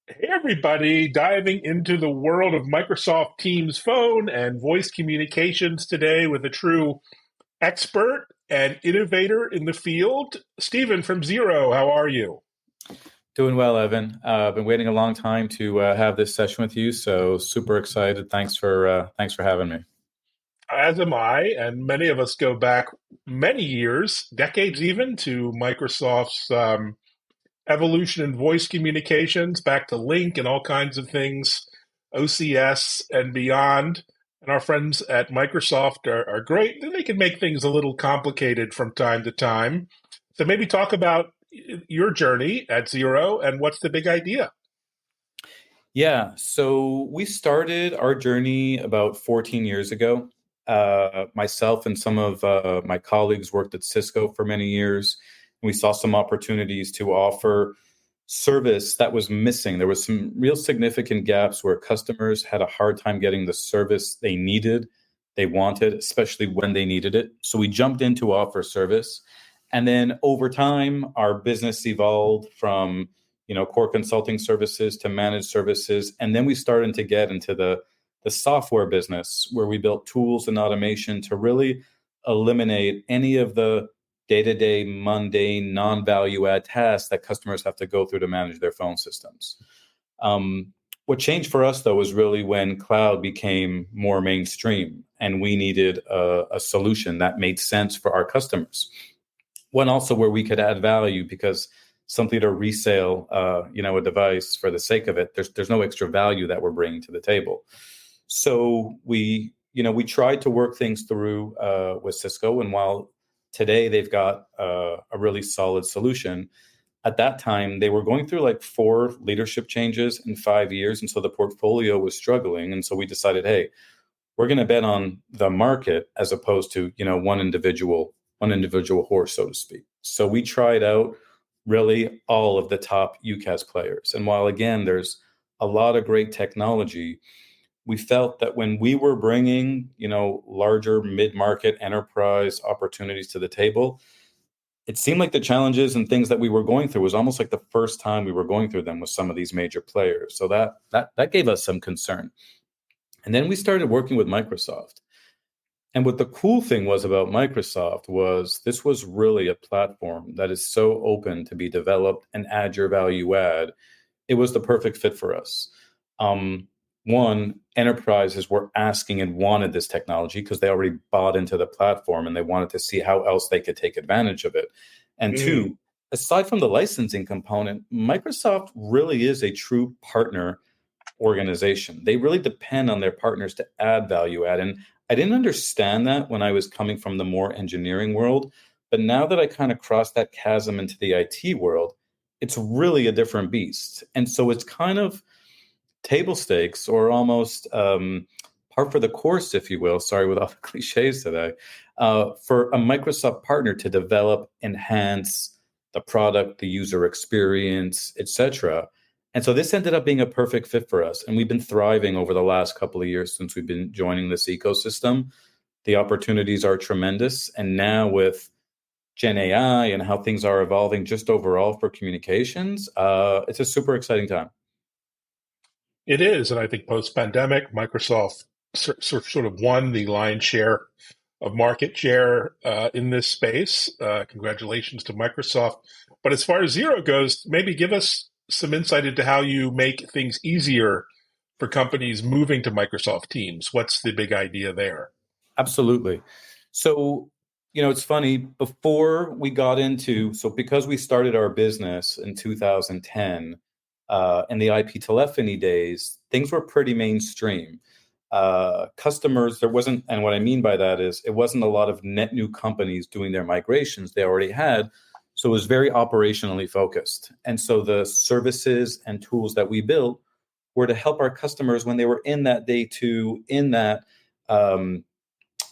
Hey, everybody, diving into the world of Microsoft Teams phone and voice communications today with a true expert and innovator in the field. Stephen from Ziro, how are you? Doing well, Evan. I've been waiting a long time to have this session with you, so super excited. Thanks for having me. As am I, and many of us go back many years, decades even, to Microsoft's evolution in voice communications, back to Link and all kinds of things, OCS and beyond. And our friends at Microsoft are great. They can make things a little complicated from time to time. So maybe talk about your journey at Zero and what's the big idea? Yeah, so we started our journey about 14 years ago. Myself and some of my colleagues worked at Cisco for many years. We saw some opportunities to offer service that was missing. There was some real significant gaps where customers had a hard time getting the service they needed, they wanted, especially when they needed it. So we jumped in to offer service. And then over time, our business evolved from core consulting services to managed services. And then we started to get into the software business where we built tools and automation to really eliminate any of the day-to-day mundane non-value add tasks that customers have to go through to manage their phone systems. What changed for us, though, was really when cloud became more mainstream and we needed a solution that made sense for our customers. One also where we could add value because simply to resale, a device for the sake of it, there's no extra value that we're bringing to the table. So we tried to work things through with Cisco, and while today they've got a really solid solution, at that time they were going through like 4 leadership changes in 5 years, and so the portfolio was struggling. And so we decided, hey, we're going to bet on the market as opposed to one individual horse, so to speak. So we tried out really all of the top UCaaS players. And while again, there's a lot of great technology, we felt that when we were bringing, larger mid-market enterprise opportunities to the table, it seemed like the challenges and things that we were going through was almost like the first time we were going through them with some of these major players. So that gave us some concern. And then we started working with Microsoft. And what the cool thing was about Microsoft was this was really a platform that is so open to be developed and add your value add. It was the perfect fit for us. One, enterprises were asking and wanted this technology because they already bought into the platform and they wanted to see how else they could take advantage of it. And two, aside from the licensing component, Microsoft really is a true partner organization. They really depend on their partners to add value add. And I didn't understand that when I was coming from the more engineering world. But now that I kind of crossed that chasm into the IT world, it's really a different beast. And so it's kind of table stakes or almost par for the course, if you will. Sorry with all the cliches today. For a Microsoft partner to develop, enhance the product, the user experience, etc. And so this ended up being a perfect fit for us. And we've been thriving over the last couple of years since we've been joining this ecosystem. The opportunities are tremendous. And now with Gen AI and how things are evolving just overall for communications, it's a super exciting time. It is, and I think post-pandemic, Microsoft sort of won the lion's share of market share in this space. Congratulations to Microsoft. But as far as Zero goes, maybe give us some insight into how you make things easier for companies moving to Microsoft Teams. What's the big idea there? Absolutely. So, it's funny, before we got into, so because we started our business in 2010, in the IP telephony days, things were pretty mainstream. Customers, there wasn't, and what I mean by that is it wasn't a lot of net new companies doing their migrations they already had. So it was very operationally focused. And so the services and tools that we built were to help our customers when they were in that day two, in that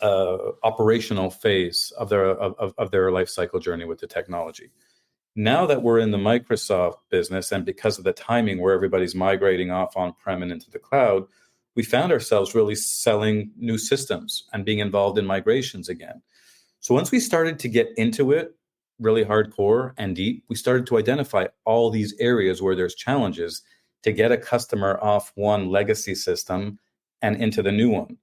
operational phase of their life cycle journey with the technology. Now that we're in the Microsoft business, and because of the timing where everybody's migrating off on-prem and into the cloud, we found ourselves really selling new systems and being involved in migrations again. So once we started to get into it really hardcore and deep, we started to identify all these areas where there's challenges to get a customer off one legacy system and into the new one.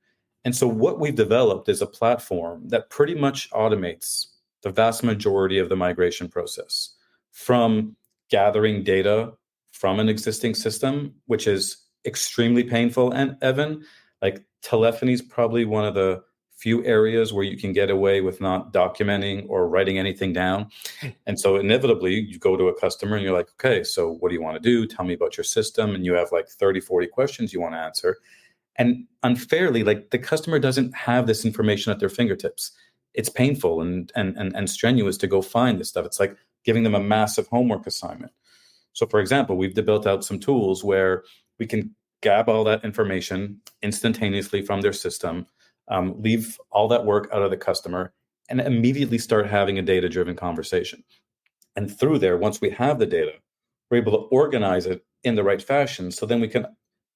And so what we've developed is a platform that pretty much automates the vast majority of the migration process, from gathering data from an existing system, which is extremely painful. And Evan, like telephony is probably one of the few areas where you can get away with not documenting or writing anything down. And so inevitably you go to a customer and you're like, okay, so what do you want to do? Tell me about your system. And you have like 30, 40 questions you want to answer. And unfairly, like the customer doesn't have this information at their fingertips. It's painful and strenuous to go find this stuff. It's like giving them a massive homework assignment. So for example, we've built out some tools where we can grab all that information instantaneously from their system, leave all that work out of the customer, and immediately start having a data-driven conversation. And through there, once we have the data, we're able to organize it in the right fashion. So then we can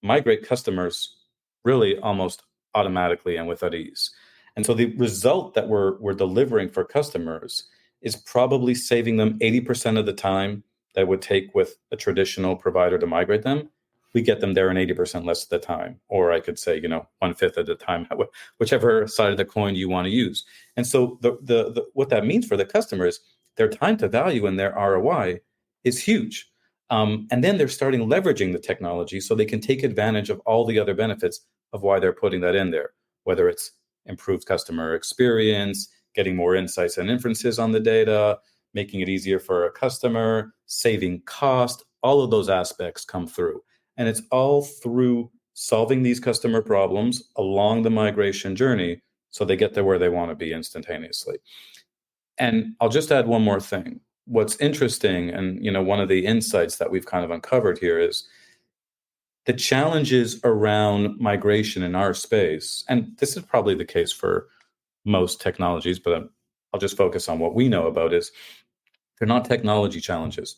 migrate customers really almost automatically and without ease. And so the result that we're delivering for customers is probably saving them 80% of the time that it would take with a traditional provider to migrate them. We get them there in 80% less of the time, or I could say, 1/5 of the time, whichever side of the coin you want to use. And so the what that means for the customer is their time to value and their ROI is huge. And then they're starting leveraging the technology so they can take advantage of all the other benefits of why they're putting that in there, whether it's improved customer experience, getting more insights and inferences on the data, making it easier for a customer, saving cost. All of those aspects come through. And it's all through solving these customer problems along the migration journey so they get to where they want to be instantaneously. And I'll just add one more thing. What's interesting, and one of the insights that we've kind of uncovered here is the challenges around migration in our space, and this is probably the case for most technologies, but I'll just focus on what we know about, is they're not technology challenges,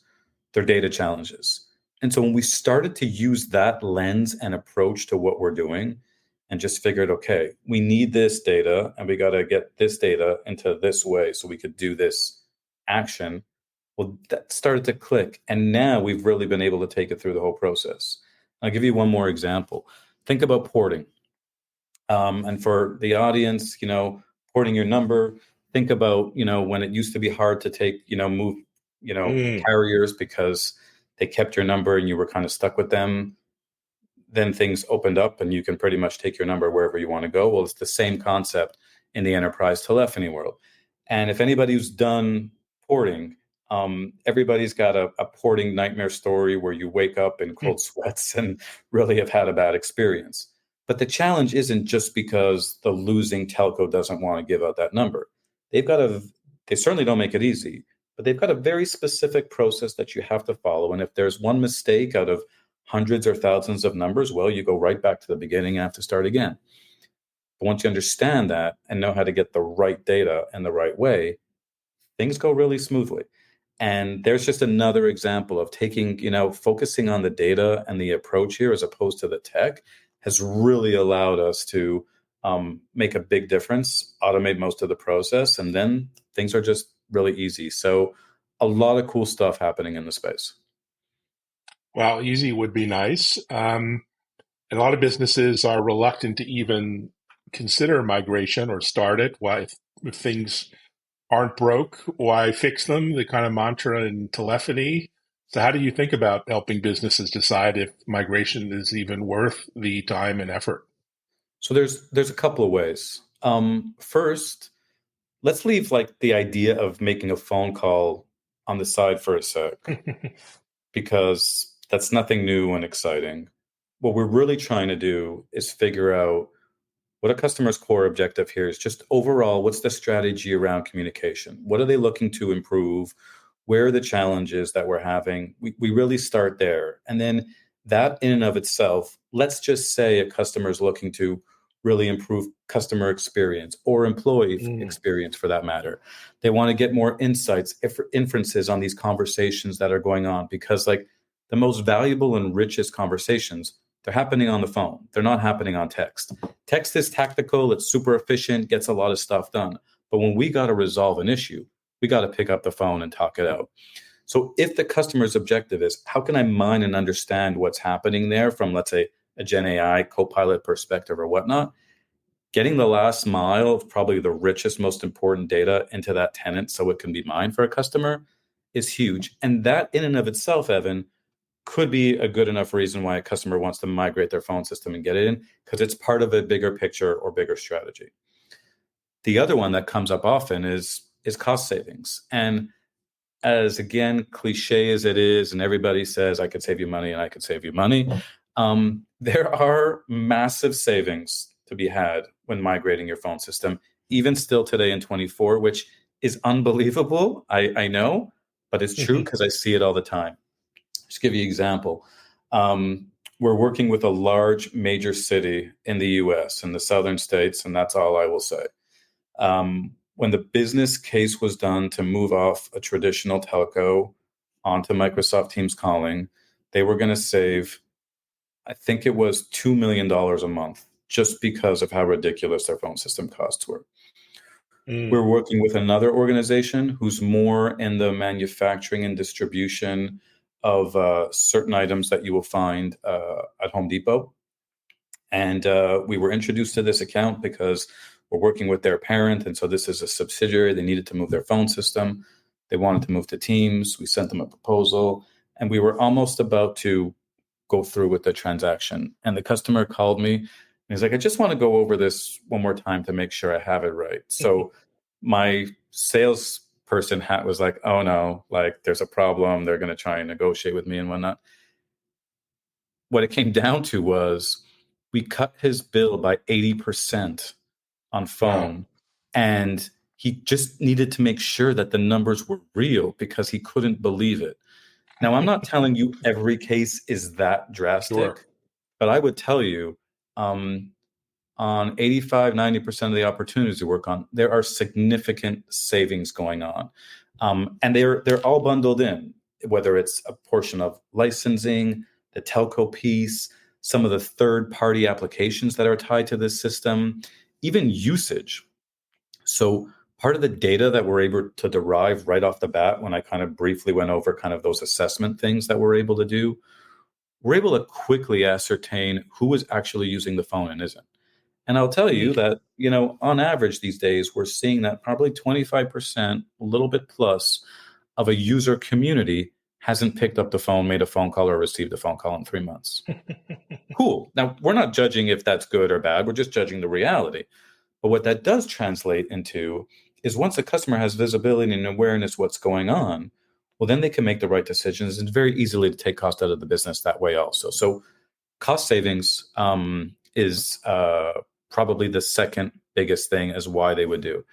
they're data challenges. And so when we started to use that lens and approach to what we're doing and just figured, okay, we need this data and we got to get this data into this way so we could do this action, well, that started to click. And now we've really been able to take it through the whole process. I'll give you one more example. Think about porting. And for the audience, porting your number, think about, when it used to be hard to take, move, carriers because they kept your number and you were kind of stuck with them. Then things opened up and you can pretty much take your number wherever you want to go. Well, it's the same concept in the enterprise telephony world. And if anybody who's done porting, everybody's got a porting nightmare story where you wake up in cold sweats and really have had a bad experience. But the challenge isn't just because the losing telco doesn't want to give out that number. They certainly don't make it easy, but they've got a very specific process that you have to follow. And if there's one mistake out of hundreds or thousands of numbers, well, you go right back to the beginning and have to start again. But once you understand that and know how to get the right data in the right way, things go really smoothly. And there's just another example of taking, focusing on the data and the approach here as opposed to the tech has really allowed us to make a big difference, automate most of the process, and then things are just really easy. So a lot of cool stuff happening in the space. Well, easy would be nice. And a lot of businesses are reluctant to even consider migration or start it. Why, if things aren't broke, why fix them? The kind of mantra in telephony. So how do you think about helping businesses decide if migration is even worth the time and effort? So there's a couple of ways. First, let's leave like the idea of making a phone call on the side for a sec, because that's nothing new and exciting. What we're really trying to do is figure out what a customer's core objective here is. Just overall, what's the strategy around communication? What are they looking to improve? Where are the challenges that we're having? We really start there. And then that in and of itself, let's just say a customer is looking to really improve customer experience or employee experience for that matter. They want to get more insights, inferences on these conversations that are going on, because like the most valuable and richest conversations, they're happening on the phone. They're not happening on text. Text is tactical. It's super efficient, gets a lot of stuff done. But when we got to resolve an issue, we got to pick up the phone and talk it out. So if the customer's objective is how can I mine and understand what's happening there from, let's say, a Gen AI copilot perspective or whatnot, getting the last mile of probably the richest, most important data into that tenant so it can be mined for a customer is huge. And that in and of itself, Evan, could be a good enough reason why a customer wants to migrate their phone system and get it in, because it's part of a bigger picture or bigger strategy. The other one that comes up often is cost savings. And as, again, cliche as it is, and everybody says, I could save you money and I could save you money, there are massive savings to be had when migrating your phone system, even still today in 24, which is unbelievable. I know, but it's true because I see it all the time. Just give you an example. We're working with a large major city in the US, in the southern states, and that's all I will say. When the business case was done to move off a traditional telco onto Microsoft Teams calling, they were going to save, I think it was $2 million a month, just because of how ridiculous their phone system costs were. We're working with another organization who's more in the manufacturing and distribution of certain items that you will find at Home Depot. And we were introduced to this account because we're working with their parent. And so this is a subsidiary. They needed to move their phone system. They wanted to move to Teams. We sent them a proposal. And we were almost about to go through with the transaction. And the customer called me. And he's like, I just want to go over this one more time to make sure I have it right. So my salesperson hat was like, oh no, like there's a problem. They're going to try and negotiate with me and whatnot. What it came down to was we cut his bill by 80% on phone. Wow. And he just needed to make sure that the numbers were real because he couldn't believe it. Now, I'm not telling you every case is that drastic, sure, but I would tell you on 85, 90% of the opportunities we work on, there are significant savings going on. And they're all bundled in, whether it's a portion of licensing, the telco piece, some of the third-party applications that are tied to this system, even usage. So part of the data that we're able to derive right off the bat, when I kind of briefly went over kind of those assessment things that we're able to do, we're able to quickly ascertain who is actually using the phone and isn't. And I'll tell you that, on average these days, we're seeing that probably 25%, a little bit plus, of a user community hasn't picked up the phone, made a phone call, or received a phone call in 3 months. Cool. Now, we're not judging if that's good or bad. We're just judging the reality. But what that does translate into is once a customer has visibility and awareness what's going on, well, then they can make the right decisions. It's very easily to take cost out of the business that way also. So cost savings is probably the second biggest thing as why they would do.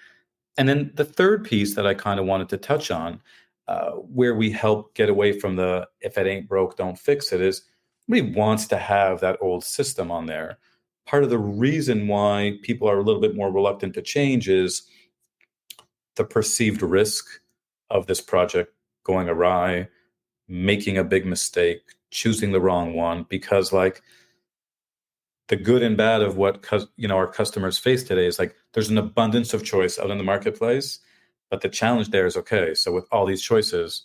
And then the third piece that I kind of wanted to touch on, where we help get away from the if it ain't broke, don't fix it, is nobody wants to have that old system on there. Part of the reason why people are a little bit more reluctant to change is the perceived risk of this project going awry, making a big mistake, choosing the wrong one, because like the good and bad of what our customers face today is like there's an abundance of choice out in the marketplace, but the challenge there is, okay, so with all these choices,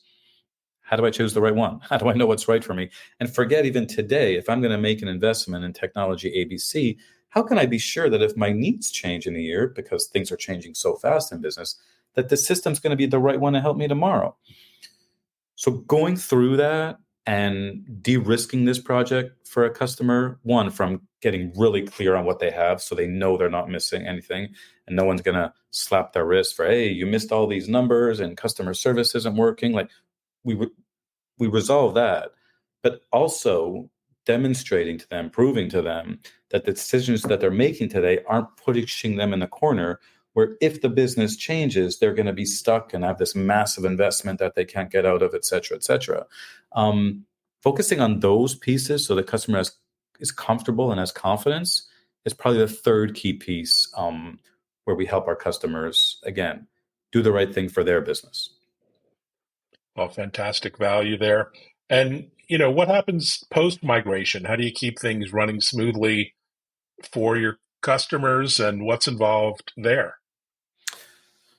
how do I choose the right one? How do I know what's right for me? And forget even today, if I'm going to make an investment in technology ABC, how can I be sure that if my needs change in a year, because things are changing so fast in business, that the system's going to be the right one to help me tomorrow? So going through that and de-risking this project for a customer, one, from getting really clear on what they have so they know they're not missing anything and no one's going to slap their wrist for, hey, you missed all these numbers and customer service isn't working. Like we resolve that, but also demonstrating to them, proving to them that the decisions that they're making today aren't pushing them in the corner where if the business changes, they're going to be stuck and have this massive investment that they can't get out of, et cetera, et cetera. Focusing on those pieces so the customer is comfortable and has confidence is probably the third key piece where we help our customers, again, do the right thing for their business. Well, fantastic value there. And, what happens post-migration? How do you keep things running smoothly for your customers and what's involved there?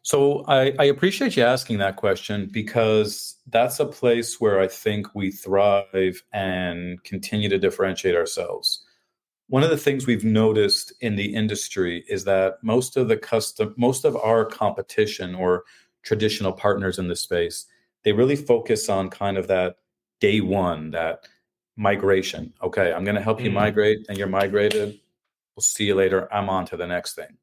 So I appreciate you asking that question, because that's a place where I think we thrive and continue to differentiate ourselves. One of the things we've noticed in the industry is that most of our competition or traditional partners in this space, they really focus on kind of that day one, that migration. Okay, I'm going to help you Mm, migrate, and you're migrated. We'll see you later. I'm on to the next thing.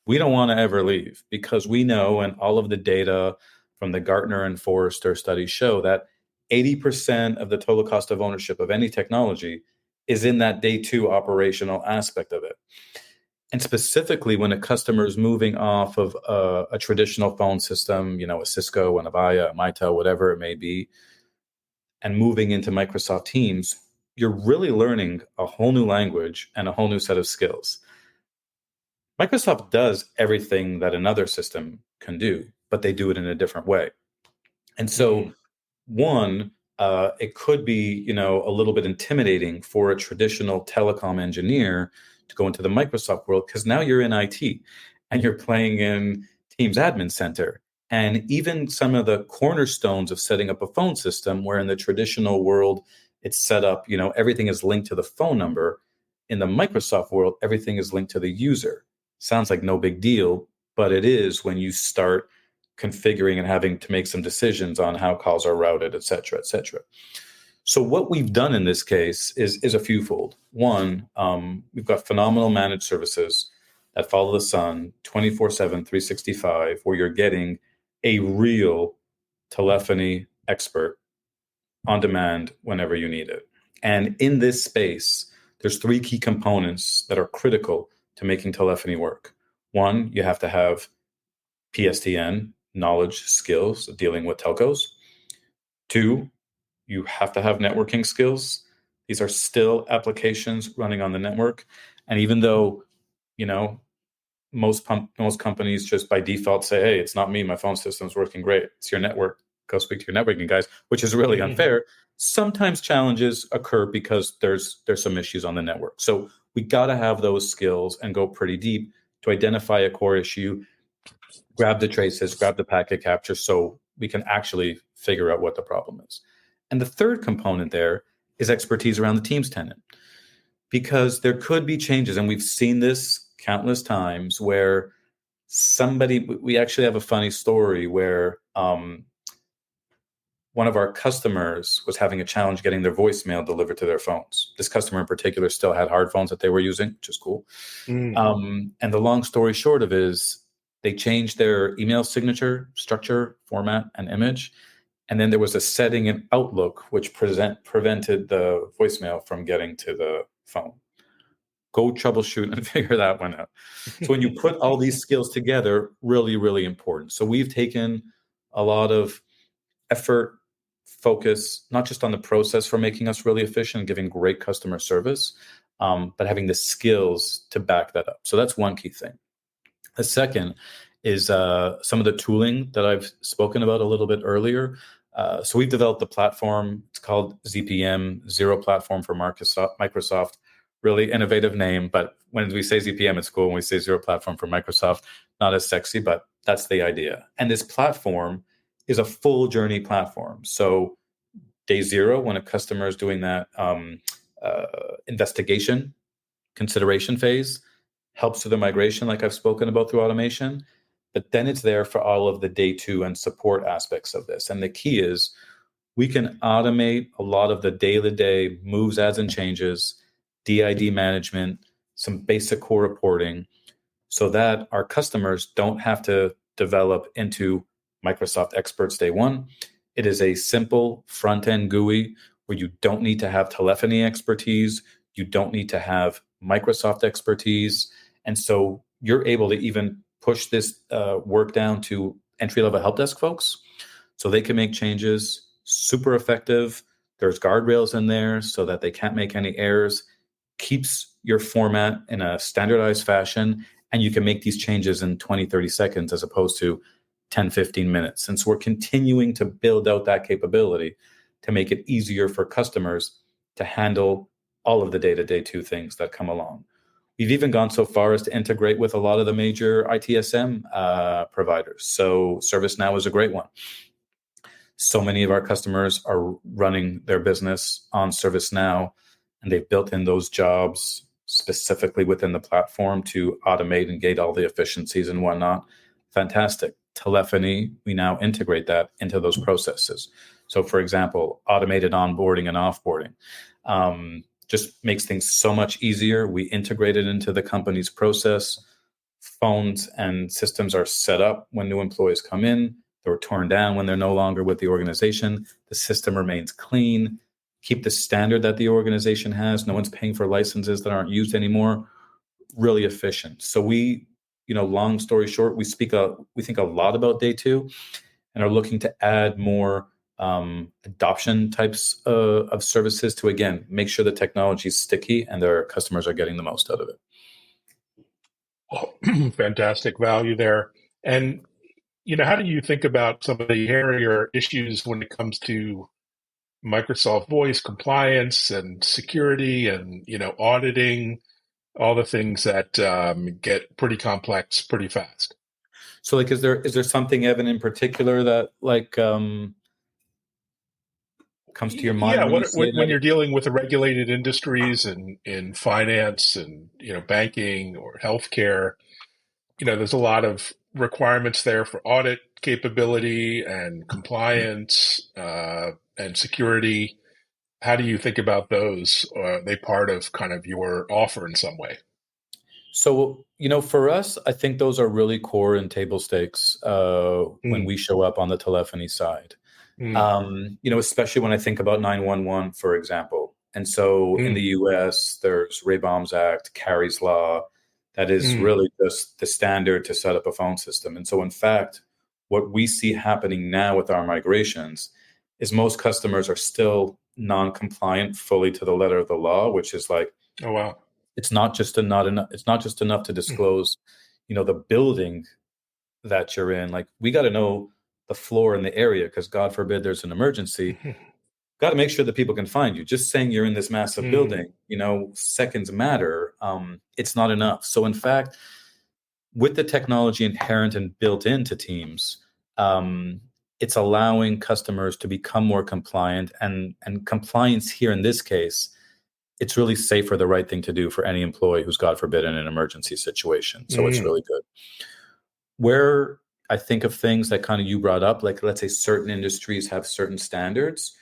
We don't want to ever leave, because we know, and all of the data from the Gartner and Forrester studies show, that 80% of the total cost of ownership of any technology is in that day two operational aspect of it. And specifically, when a customer is moving off of a traditional phone system, a Cisco, an Avaya, a Mitel, whatever it may be, and moving into Microsoft Teams, you're really learning a whole new language and a whole new set of skills. Microsoft does everything that another system can do, but they do it in a different way. And so, mm, one, it could be, a little bit intimidating for a traditional telecom engineer to go into the Microsoft world, because now you're in IT and you're playing in Teams Admin Center. And even some of the cornerstones of setting up a phone system, where in the traditional world it's set up, everything is linked to the phone number. In the Microsoft world, everything is linked to the user. Sounds like no big deal, but it is when you start configuring and having to make some decisions on how calls are routed, et cetera, et cetera. So what we've done in this case is a fewfold. One, we've got phenomenal managed services that follow the sun 24/7, 365, where you're getting a real telephony expert on demand whenever you need it. And in this space, there's three key components that are critical to making telephony work. One, you have to have PSTN knowledge, skills dealing with telcos. Two, you have to have networking skills. These are still applications running on the network. And even though, you know, most companies just by default say, hey, it's not me, my phone system's working great, it's your network, go speak to your networking guys, which is really mm, unfair. Sometimes challenges occur because there's some issues on the network. So we got to have those skills and go pretty deep to identify a core issue, grab the traces, grab the packet capture, so we can actually figure out what the problem is. And the third component there is expertise around the Teams tenant, because there could be changes, and we've seen this countless times, where we actually have a funny story where one of our customers was having a challenge getting their voicemail delivered to their phones. This customer in particular still had hard phones that they were using, which is cool. mm. And the long story short of is, they changed their email signature, structure, format, and image. And then there was a setting in Outlook which prevented the voicemail from getting to the phone. Go troubleshoot and figure that one out. So when you put all these skills together, really, really important. So we've taken a lot of effort, focus, not just on the process for making us really efficient and giving great customer service, but having the skills to back that up. So that's one key thing. The second is some of the tooling that I've spoken about a little bit earlier. So we've developed a platform. It's called ZPM, Ziro Platform for Microsoft. Really innovative name, but when we say ZPM, it's cool. When we say Ziro Platform for Microsoft, not as sexy, but that's the idea. And this platform is a full journey platform. So day zero, when a customer is doing that investigation, consideration phase, helps through the migration, like I've spoken about through automation. But then it's there for all of the day two and support aspects of this. And the key is, we can automate a lot of the day-to-day moves, adds, and changes, DID management, some basic core reporting, so that our customers don't have to develop into Microsoft experts day one. It is a simple front-end GUI where you don't need to have telephony expertise. You don't need to have Microsoft expertise. And so you're able to even push this work down to entry-level help desk folks, so they can make changes. Super effective. There's guardrails in there so that they can't make any errors. Keeps your format in a standardized fashion, and you can make these changes in 20, 30 seconds as opposed to 10, 15 minutes. And so we're continuing to build out that capability to make it easier for customers to handle all of the day-to-day two things that come along. We've even gone so far as to integrate with a lot of the major ITSM providers. So ServiceNow is a great one. So many of our customers are running their business on ServiceNow, and they've built in those jobs specifically within the platform to automate and gate all the efficiencies and whatnot. Fantastic. Telephony, we now integrate that into those processes. So, for example, automated onboarding and offboarding just makes things so much easier. We integrate it into the company's process. Phones and systems are set up when new employees come in. They're torn down when they're no longer with the organization. The system remains clean. Keep the standard that the organization has. No one's paying for licenses that aren't used anymore. Really efficient. So we, long story short, we think a lot about day two and are looking to add more adoption types of services to, again, make sure the technology is sticky and their customers are getting the most out of it. Well, fantastic value there. And, how do you think about some of the hairier issues when it comes to Microsoft Voice compliance and security and, auditing, all the things that get pretty complex pretty fast? So, is there something, Evan, in particular that comes to your mind Yeah, when you say when that? you're dealing with the regulated industries and in finance and banking or healthcare, there's a lot of requirements there for audit capability and compliance and security. How do you think about those? Are they part of kind of your offer in some way? So, for us, I think those are really core and table stakes when we show up on the telephony side. Especially when I think about 911, for example. And so in the US, there's Ray Baum's Act, Carey's Law, that is really just the standard to set up a phone system. And so, in fact, what we see happening now with our migrations is most customers are still non-compliant fully to the letter of the law, which is like, Oh, wow. it's not just enough to disclose, the building that you're in. Like, we got to know the floor and the area because God forbid there's an emergency. Got to make sure that people can find you. Just saying you're in this massive building, seconds matter. It's not enough. So in fact, with the technology inherent and built into Teams, it's allowing customers to become more compliant, and compliance here in this case, it's really safe or the right thing to do for any employee who's, God forbid, in an emergency situation. So it's really good. Where I think of things that kind of you brought up, like let's say certain industries have certain standards.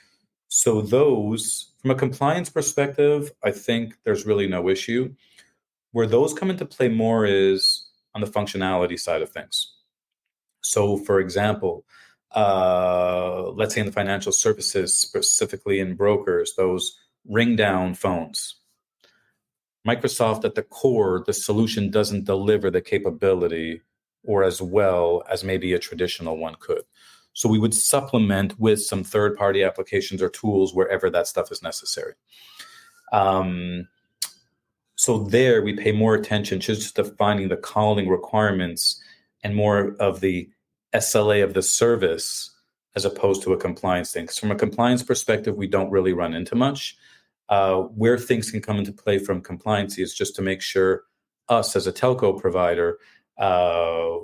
So those, from a compliance perspective, I think there's really no issue. Where those come into play more is on the functionality side of things. So, for example, let's say in the financial services, specifically in brokers, those ring down phones. Microsoft at the core, the solution doesn't deliver the capability or as well as maybe a traditional one could. So we would supplement with some third-party applications or tools wherever that stuff is necessary. So there we pay more attention to just defining the calling requirements and more of the SLA of the service as opposed to a compliance thing. Because from a compliance perspective, we don't really run into much. Where things can come into play from compliance is just to make sure us as a telco provider,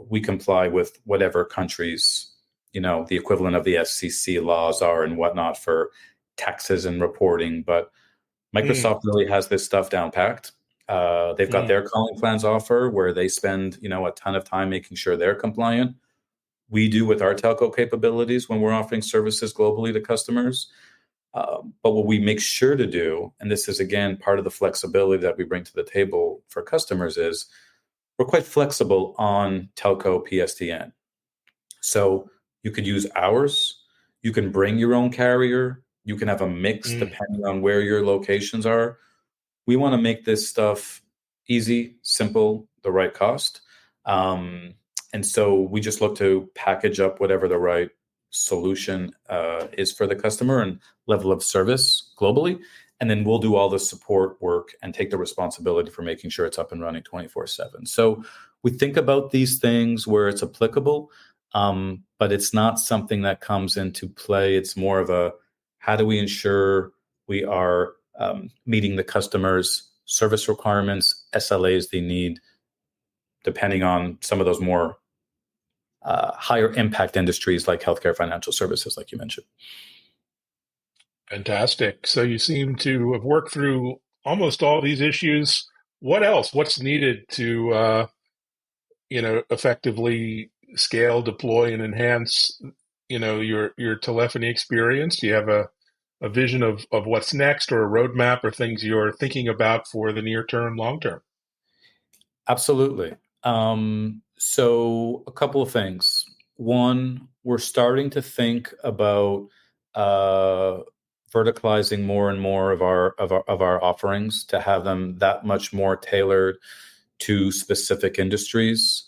we comply with whatever countries, the equivalent of the FCC laws are and whatnot for taxes and reporting. But Microsoft really has this stuff down packed. They've got their calling plans offer where they spend, a ton of time making sure they're compliant. We do with our telco capabilities when we're offering services globally to customers. But what we make sure to do, and this is, again, part of the flexibility that we bring to the table for customers, is we're quite flexible on telco PSTN. So you could use ours. You can bring your own carrier. You can have a mix depending on where your locations are. We want to make this stuff easy, simple, the right cost. And so we just look to package up whatever the right solution is for the customer and level of service globally. And then we'll do all the support work and take the responsibility for making sure it's up and running 24/7. So we think about these things where it's applicable, but it's not something that comes into play. It's more of a, how do we ensure we are meeting the customer's service requirements, SLAs they need, depending on some of those more higher impact industries like healthcare, financial services, like you mentioned. Fantastic. So you seem to have worked through almost all these issues. What else? What's needed to effectively scale, deploy, and enhance your telephony experience? Do you have a vision of what's next, or a roadmap, or things you're thinking about for the near term, long term? Absolutely. So a couple of things. One, we're starting to think about verticalizing more and more of our offerings to have them that much more tailored to specific industries.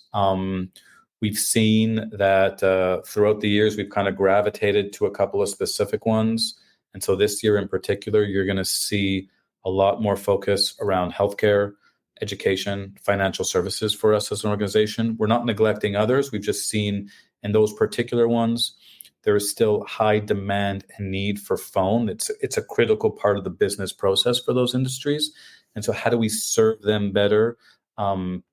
We've seen that throughout the years, we've kind of gravitated to a couple of specific ones. And so this year in particular, you're going to see a lot more focus around healthcare, education, financial services for us as an organization. We're not neglecting others. We've just seen in those particular ones, there is still high demand and need for phone. It's a critical part of the business process for those industries. And so how do we serve them better,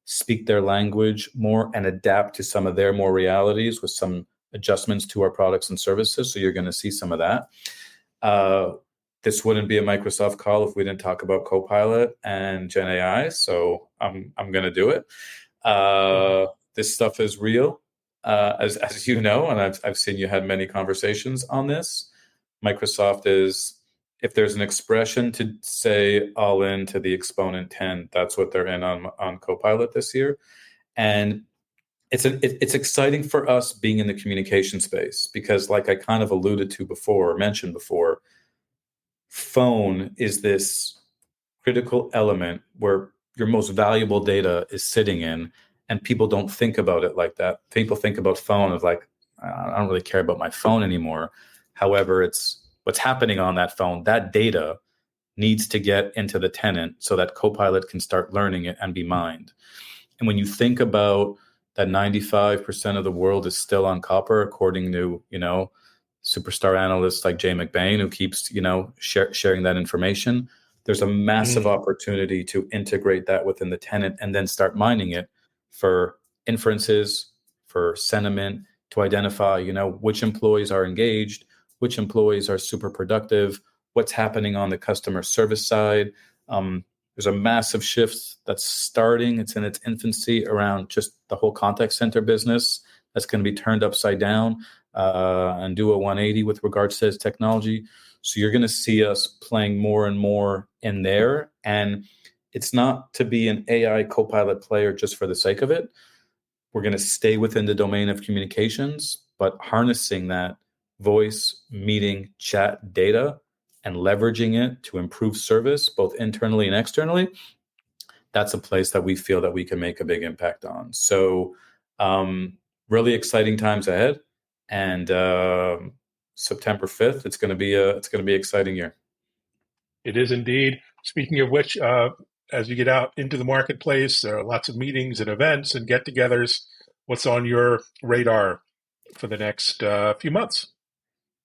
speak their language more, and adapt to some of their more realities with some adjustments to our products and services? So you're going to see some of that. This wouldn't be a Microsoft call if we didn't talk about Copilot and Gen AI. So I'm going to do it. This stuff is real, as you know, and I've seen you had many conversations on this. Microsoft is, if there's an expression to say all in to the exponent 10, that's what they're in on Copilot this year. And it's exciting for us being in the communication space because, like I kind of alluded to before, or mentioned before, phone is this critical element where your most valuable data is sitting in, and people don't think about it like that. People think about phone as like, I don't really care about my phone anymore. However, it's what's happening on that phone. That data needs to get into the tenant so that Copilot can start learning it and be mined. And when you think about that 95% of the world is still on copper, according to, superstar analysts like Jay McBain, who keeps, sharing that information, there's a massive opportunity to integrate that within the tenant and then start mining it for inferences, for sentiment, to identify, which employees are engaged, which employees are super productive, what's happening on the customer service side. There's a massive shift that's starting. It's in its infancy around just the whole contact center business that's going to be turned upside down and do a 180 with regards to this technology. So you're going to see us playing more and more in there. And it's not to be an AI Copilot player just for the sake of it. We're going to stay within the domain of communications, but harnessing that voice, meeting, chat data and leveraging it to improve service, both internally and externally, that's a place that we feel that we can make a big impact on. So really exciting times ahead. And September 5th, it's going to be an exciting year. It is indeed. Speaking of which, as you get out into the marketplace, there are lots of meetings and events and get-togethers. What's on your radar for the next few months?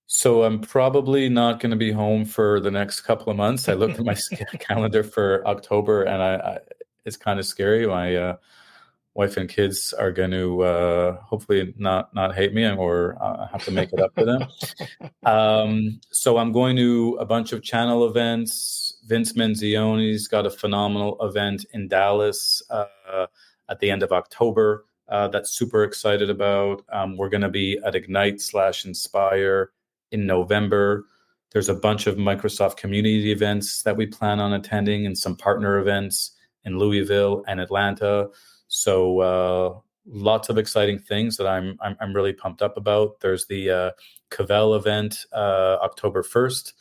So I'm probably not going to be home for the next couple of months. I looked at my calendar for October, and it's kind of scary. My wife and kids are going to hopefully not hate me, or have to make it up to them. So I'm going to a bunch of channel events. Vince Menzione's got a phenomenal event in Dallas at the end of October. That's super excited about. We're going to be at Ignite/Inspire in November. There's a bunch of Microsoft community events that we plan on attending, and some partner events in Louisville and Atlanta. So lots of exciting things that I'm really pumped up about. There's the Cavell event October 1st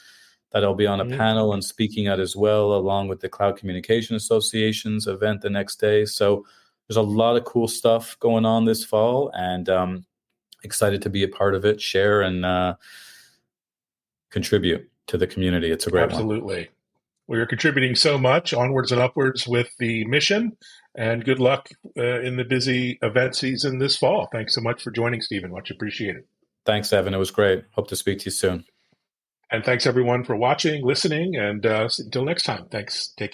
that I'll be on a panel and speaking at as well, along with the Cloud Communication Association's event the next day. So there's a lot of cool stuff going on this fall, and excited to be a part of it, share, and contribute to the community. It's a great one. Absolutely. Well, you're contributing so much, onwards and upwards with the mission, and good luck in the busy event season this fall. Thanks so much for joining, Stephen. Much appreciated. Thanks, Evan. It was great. Hope to speak to you soon. And thanks, everyone, for watching, listening, and until next time. Thanks. Take care.